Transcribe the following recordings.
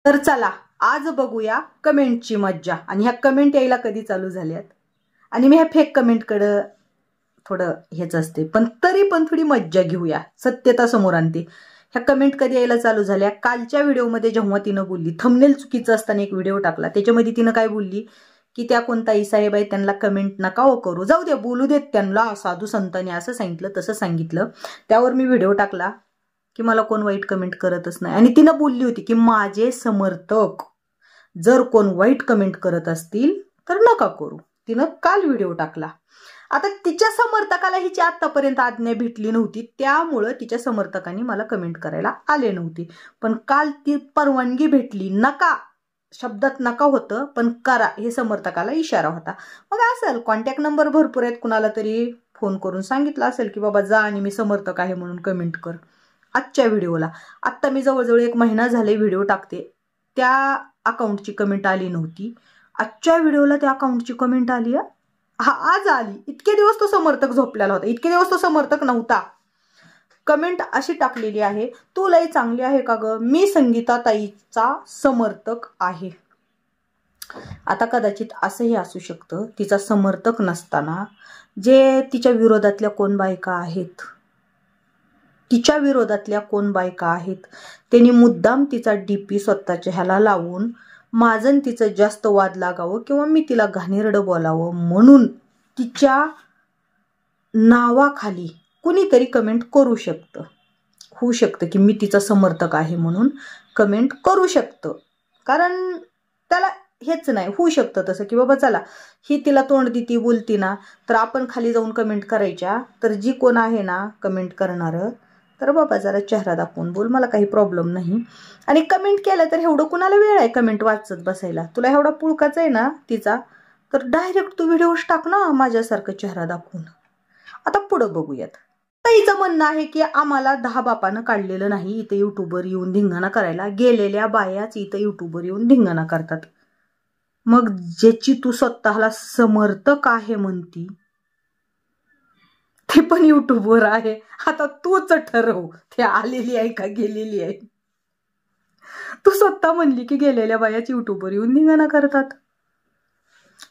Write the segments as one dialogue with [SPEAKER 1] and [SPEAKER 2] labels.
[SPEAKER 1] तर चला आज बघूया कमेंटची मज्जा आणि ह्या कमेंट यायला कधी चालू झाल्यात आणि मी ह्या फेक कमेंटकडे थोडं हेच असते पण तरी पण थोडी मज्जा घेऊया, सत्यता समोर आणते। ह्या कमेंट कधी यायला चालू झाल्या, कालच्या व्हिडिओमध्ये जेव्हा तिनं बोलली थंबनेल चुकीचं असताना एक व्हिडिओ टाकला त्याच्यामध्ये तिनं काय बोलली की त्या कोणताही साहेब आहे त्यांना कमेंट नका हो करू, जाऊ दे बोलू देत त्यांना, साधू संतांनी असं सांगितलं तसं सांगितलं। त्यावर मी व्हिडिओ टाकला की मला कोण वाईट कमेंट करतच नाही आणि तिनं बोलली होती की माझे समर्थक जर कोण वाईट कमेंट करत असतील तर नका करू। तिनं काल व्हिडिओ टाकला। आता तिच्या समर्थकाला हिची आतापर्यंत आज्ञा भेटली नव्हती त्यामुळे तिच्या समर्थकांनी मला कमेंट करायला आले नव्हते, पण काल ती परवानगी भेटली। नका शब्दात नका होतं पण करा हे समर्थकाला इशारा होता। मग असेल कॉन्टॅक्ट नंबर भरपूर आहेत, कुणाला तरी फोन करून सांगितलं असेल की बाबा जा आणि मी समर्थक आहे म्हणून कमेंट कर। आजच्या व्हिडिओला आता मी जवळजवळ 1 महिना झाले व्हिडिओ टाकते, त्या अकाउंटची कमेंट आली नव्हती। आजच्या व्हिडिओला त्या अकाउंटची कमेंट आली हा आज आली। इतके दिवस तो समर्थक झोपलेला होता, इतके दिवस तो समर्थक नव्हता। कमेंट अशी टाकलेली आहे, तू लई चांगली आहे का ग, मी संगीता ताईचा समर्थक आहे। आता कदाचित असंही असू शकतं तिचा समर्थक नसताना जे तिच्या विरोधातल्या कोण बायका आहेत, तिच्या विरोधातल्या कोण बायका आहेत त्यांनी मुद्दाम तिचा डीपी स्वतःच्या ह्याला लावून माझं तिचं जास्त वाद लागावं किंवा मी तिला घाणेरडं बोलावं म्हणून तिच्या नावाखाली कुणीतरी कमेंट करू शकतं। होऊ शकतं की मी तिचा समर्थक आहे म्हणून कमेंट करू शकतं, कारण त्याला हेच नाही। होऊ शकतं तसं की बाबा चला ही तिला तोंड देती बोलती ना तर आपण खाली जाऊन कमेंट करायच्या, तर जी कोण आहे ना कमेंट करणारं तर बाबा जरा चेहरा दाखवून बोल, मला काही प्रॉब्लेम नाही। आणि कमेंट केलं तर एवढं कुणाला वेळ आहे कमेंट वाचत बसायला, तुला एवढा पुळकाच आहे ना तिचा तर डायरेक्ट तू व्हिडिओज टाक ना माझ्यासारखं चेहरा दाखवून। आता पुढं बघूयात। ताईचं म्हणणं आहे की आम्हाला 10 बापानं काढलेलं नाही, इथं युट्यूबवर येऊन धिंगाणा करायला, गेलेल्या बायाच इथं युट्यूबवर येऊन धिंगाणा करतात। मग ज्याची तू स्वतःला समर्थक आहे म्हणती ते पण युट्यूबवर आहे, आता तूच ठरव ते आलेली आहे का गेलेली आहे। तू स्वतः म्हणली की गेलेल्या बायाच युट्यूबवर येऊन धिंगाणा करतात,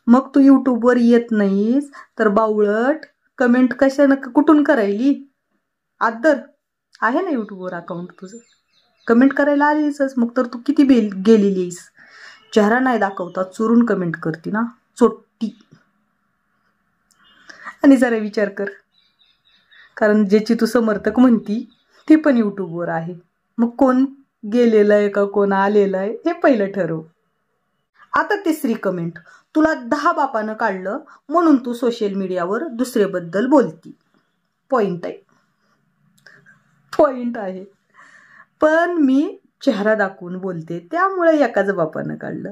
[SPEAKER 1] मग तू युट्यूबवर येत नाहीस तर बावळट कमेंट कशानं कुठून करायली? आदर आहे ना युट्यूबवर अकाउंट तुझं, कमेंट करायला आलीस मग तर तू किती गेलेली आहेस। चेहरा नाही दाखवता चोरून कमेंट करते ना चोट्टी। आणि जरा विचार कर, कारण ज्याची तू समर्थक म्हणती ते पण युट्यूबवर आहे, मग कोण गेलेलं आहे का कोण आलेलं आहे हे पहिलं ठरव। आता तिसरी कमेंट, तुला 10 बापानं काढलं म्हणून तू सोशल मीडियावर दुसऱ्याबद्दल बोलती। पॉइंट आहे, पण मी चेहरा दाखवून बोलते त्यामुळे एकाच बापानं काढलं,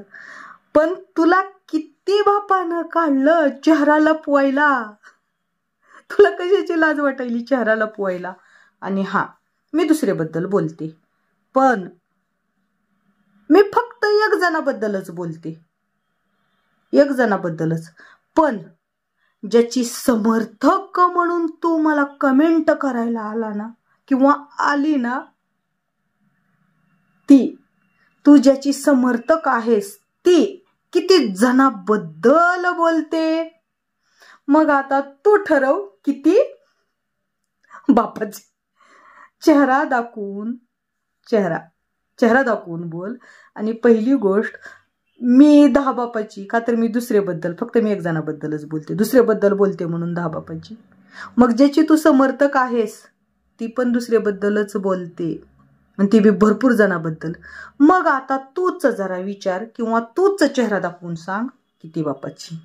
[SPEAKER 1] पण तुला किती बापानं काढलं चेहरा लपवायला? तुला कशाची लाज वाटायली चेहरा लपवायला? आणि हा मी दुसऱ्याबद्दल बोलते पण मी फक्त 1 जणाबद्दलच बोलते, 1 जणाबद्दलच, पण ज्याची समर्थक म्हणून तू मला कमेंट करायला आला ना किंवा आली ना, ती तू ज्याची समर्थक आहेस ती किती जणाबद्दल बोलते? मग आता तू ठरव किती बापाचे। चेहरा दाखवून बोल। आणि पहिली गोष्ट, मी 10 बापाची का तर मी दुसऱ्याबद्दल, फक्त मी 1 जणाबद्दलच बोलते, दुसऱ्याबद्दल बोलते म्हणून 10 बापाची। मग ज्याची तू समर्थक आहेस ती पण दुसऱ्याबद्दलच बोलते आणि ती बी भरपूर जणाबद्दल। मग आता तूच जरा विचार किंवा तूच चेहरा दाखवून सांग किती बापाची।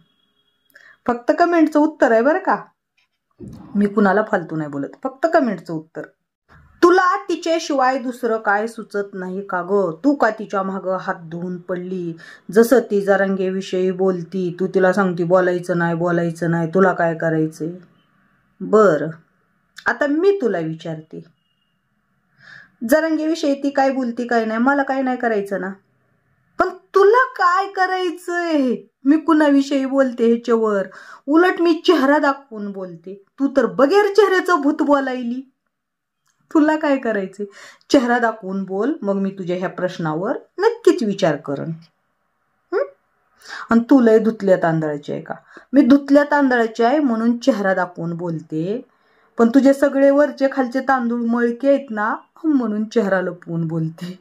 [SPEAKER 1] फक्त कमेंटचं उत्तर आहे बरं का, मी कुणाला फालतू नाही बोलत, फक्त कमेंटचं उत्तर। तुला तिच्याशिवाय दुसरं काय सुचत नाही का ग? तू का तिच्या मागं हात धुवून पडली? जसं ती जरांगेविषयी बोलती तू तिला सांगती बोलायचं नाही, तुला काय करायचंय? बरं आता मी तुला विचारते, जरांगेविषयी ती काय बोलती काय नाही मला काय नाही करायचं ना, पण तुला काय करायचंय? मी कुणाविषयी बोलते ह्याच्यावर, उलट मी चेहरा दाखवून बोलते, तू तर बगैर चेहऱ्याचं भूत बोलायली। तुला काय करायचंय? चेहरा दाखवून बोल, मग मी तुझ्या ह्या प्रश्नावर नक्की नक्कीच विचार करन. आणि तू लय धुतल्या तांदळाची आहे का? मी धुतल्या तांदळाची आहे म्हणून चेहरा दाखवून बोलते, पण तुझे सगळे वरचे खालचे तांदूळ मळके आहेत ना म्हणून चेहरा लपवून बोलते.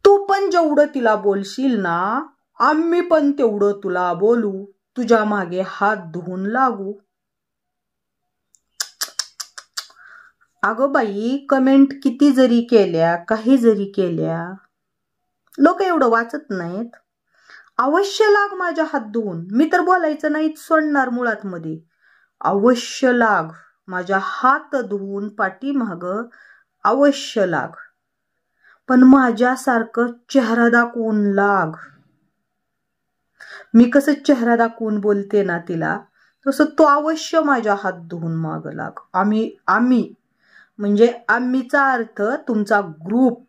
[SPEAKER 1] तू पण जेवढं तिला बोलशील ना, आम्ही पण तेवढं तुला बोलू, तुझ्या मागे हात धुवून लागू. अगं बाई, कमेंट किती जरी केल्या, काही जरी केल्या, लोक एवढं वाचत नाहीत. अवश्य लाग माझ्या हात धुवून. मी तर बोलायचं नाहीच सोडणार मुळात मध्ये. अवश्य लाग माझ्या हात धुवून पाठीमाग, अवश्य लाग. पण माझ्यासारखं चेहरा दाखवून लाग. मी कसं चेहरा दाखवून बोलते ना तिला, तसं तो अवश्य माझ्या हात धुवून माग लाग. आम्ही म्हणजे आम्हीचा अर्थ तुमचा ग्रुप,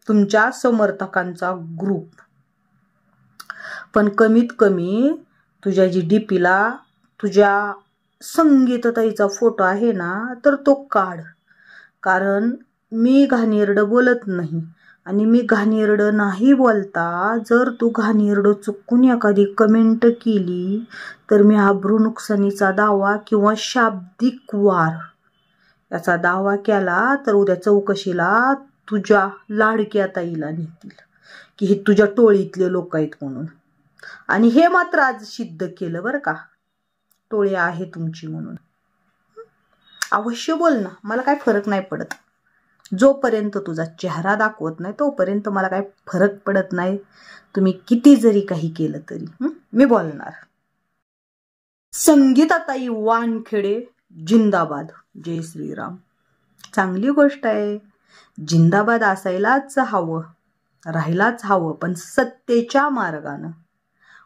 [SPEAKER 1] तुमच्या समर्थकांचा ग्रुप. पण कमीत कमी तुझ्या जी डीपीला तुझ्या संगीतताईचा फोटो आहे ना, तर तो काढ. कारण मी घाणेरडं बोलत नाही. आणि मी घाणेरडं नाही बोलता जर तू घाणेरडं चुकून एखादी कमेंट केली तर मी आबरू नुकसानीचा दावा किंवा शाब्दिक वार याचा दावा केला तर उद्या चौकशीला तुझ्या लाडक्या ताईला नेतील की हे तुझ्या टोळीतले लोक आहेत म्हणून. आणि हे मात्र आज सिद्ध केलं बरं का, टोळी आहे तुमची म्हणून. अवश्य बोल ना, मला काय फरक नाही पडत. जोपर्यंत तुझा चेहरा दाखवत नाही तोपर्यंत मला काय फरक पडत नाही. तुम्ही किती जरी काही केलं तरी मी बोलणार. संगीताताई वानखेडे जिंदाबाद. जय श्रीराम. चांगली गोष्ट आहे, जिंदाबाद असायलाच हवं, राहायलाच हवं, पण सत्तेच्या मार्गानं.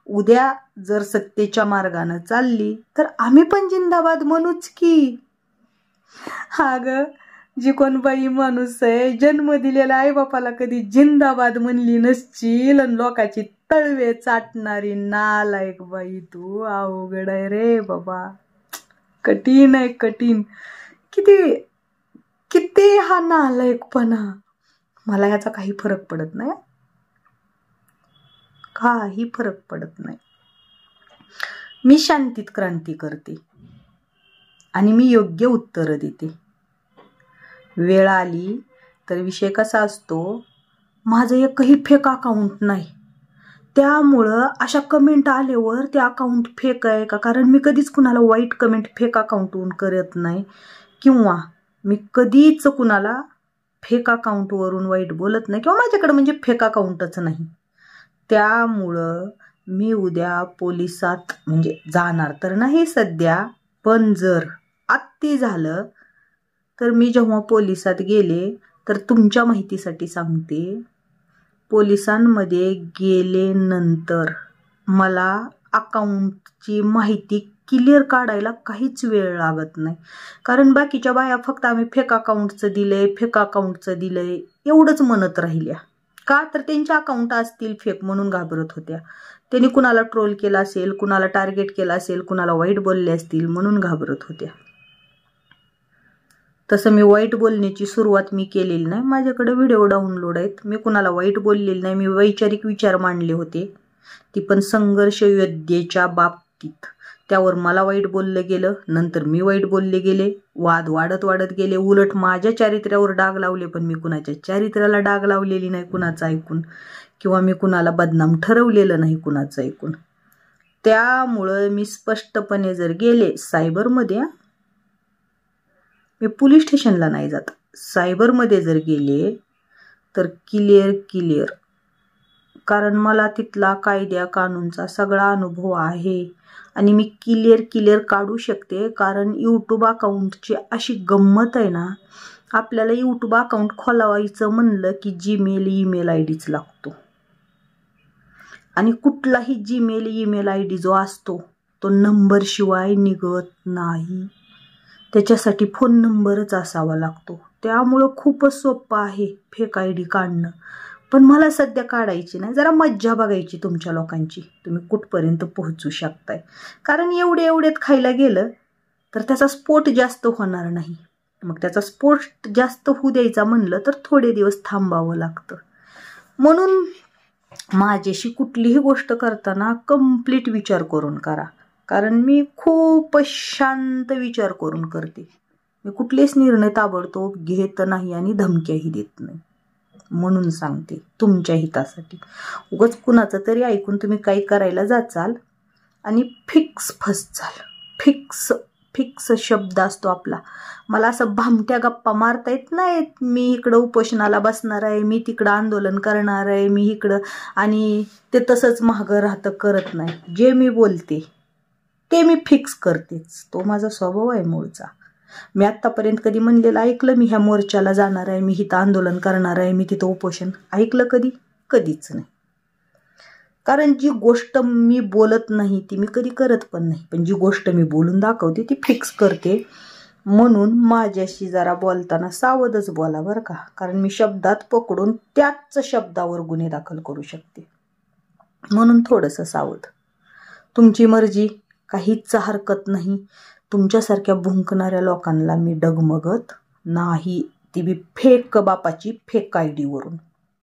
[SPEAKER 1] उद्या जर सत्तेच्या मार्गानं चालली तर आम्ही पण जिंदाबाद म्हणूच की. हा ग, जी कोण बाई माणूस आहे, जन्म दिलेला आई बापाला कधी जिंदाबाद म्हणली नसशील आणि लोकाची तळवे चाटणारी नालायक बाई तू. अवघड आहे रे बाबा, कठीण आहे कठीण. किती किती हा नालायकपणा. मला याचा काही फरक पडत नाही, काही फरक पडत नाही. मी शांतीत क्रांती करते आणि मी योग्य उत्तर देते. वेळ आली तर विषय कसा असतो, माझं एकही फेक अकाउंट नाही, त्यामुळं अशा कमेंट आल्यावर ते अकाउंट फेक आहे का, कारण मी कधीच कुणाला वाईट कमेंट फेक अकाउंटवरून करत नाही किंवा मी कधीच कुणाला फेक अकाउंटवरून वाईट बोलत नाही किंवा माझ्याकडे म्हणजे फेक अकाउंटच नाही. त्यामुळं मी उद्या पोलिसात म्हणजे जाणार तर नाही सध्या, पण जर अति झालं तर मी जेव्हा पोलिसात गेले तर तुमच्या माहितीसाठी सांगते, पोलिसांमध्ये गेल्यानंतर मला अकाउंटची माहिती क्लिअर काढायला काहीच वेळ लागत नाही. कारण बाकीच्या बाया फक्त आम्ही फेक अकाउंटचं दिलंय, फेक अकाउंटचं दिलंय एवढंच म्हणत राहिल्या. का तर त्यांच्या अकाउंट असतील फेक म्हणून घाबरत होत्या. त्यांनी कुणाला ट्रोल केला असेल, कुणाला टार्गेट केला असेल, कुणाला वाईट बोलले असतील म्हणून घाबरत होत्या. तसं मी वाईट बोलण्याची सुरुवात मी केलेली नाही. माझ्याकडे व्हिडिओ डाउनलोड आहेत. मी कुणाला वाईट बोललेली नाही. मी वैचारिक विचार मांडले होते, ती पण संघर्ष योद्धेच्या बाबतीत. त्यावर मला वाईट बोललं गेलं, नंतर मी वाईट बोलले गेले, वाद वाढत वाढत गेले. उलट माझ्या चारित्र्यावर डाग लावले, पण मी कुणाच्या चारित्र्याला डाग लावलेली नाही कुणाचं ऐकून, किंवा मी कुणाला बदनाम ठरवलेलं नाही कुणाचं ऐकून. त्यामुळं मी स्पष्टपणे जर गेले सायबरमध्ये, मी पोलीस स्टेशनला नाही जात, सायबरमध्ये जर गेले तर क्लिअर, कारण मला तिथला कायद्या कानूनचा सगळा अनुभव आहे आणि मी क्लिअर काढू शकते. कारण यूट्यूब अकाउंटची अशी गंमत आहे ना, आपल्याला यूट्यूब अकाउंट खोलावायचं म्हणलं की जीमेल ईमेल आय डीच लागतो आणि कुठलाही जीमेल ईमेल आय डी जो असतो तो नंबर शिवाय निघत नाही. त्याच्यासाठी फोन नंबरच असावा लागतो. त्यामुळं खूपच सोपं आहे फेक आय डी काढणं. पण मला सध्या काढायची नाही, जरा मज्जा बघायची तुमच्या लोकांची, तुम्ही कुठपर्यंत पोहोचू शकताय. कारण एवढ्यात खायला गेलं तर त्याचा स्फोट जास्त होणार नाही. मग त्याचा स्फोट जास्त होऊ द्यायचा म्हणलं तर थोडे दिवस थांबावं लागतं. म्हणून माझ्याशी कुठलीही गोष्ट करताना कंप्लीट विचार करून करा, कारण मी खूप शांत विचार करून करते. मी कुठलेच निर्णय ताबडतोब घेत नाही आणि धमक्याही देत नाही. म्हणून सांगते तुमच्या हितासाठी. उगाच कुणाचं तरी ऐकून तुम्ही काही करायला जाचाल आणि फिक्स फसचाल. फिक्स शब्द असतो आपला. मला असं भामट्या गप्पा मारता येत नाहीत. मी इकडं उपोषणाला बसणार आहे, मी तिकडं आंदोलन करणार आहे, मी इकडं, आणि ते तसंच मागं राहतं करत नाही. जे मी बोलते ते मी फिक्स करतेच. तो माझा स्वभाव आहे मूळचा. मी आत्तापर्यंत कधी म्हणलेलं ऐकलं मी ह्या मोर्चाला जाणार आहे, मी इथं आंदोलन करणार आहे, मी तिथं उपोषण ऐकलं कधी? कधीच नाही. कारण जी गोष्ट मी बोलत नाही ती मी कधी करत पण नाही, पण जी गोष्ट मी बोलून दाखवते ती फिक्स करते. म्हणून माझ्याशी जरा बोलताना सावधच बोला बरं का, कारण मी शब्दात पकडून त्याच शब्दावर गुन्हे दाखल करू शकते. म्हणून थोडंसं सावध. तुमची मर्जी, काहीच हरकत नाही. तुमच्यासारख्या भुंकणाऱ्या लोकांना मी डगमगत नाही, ती बी फेक बापाची फेक आयडीवरून.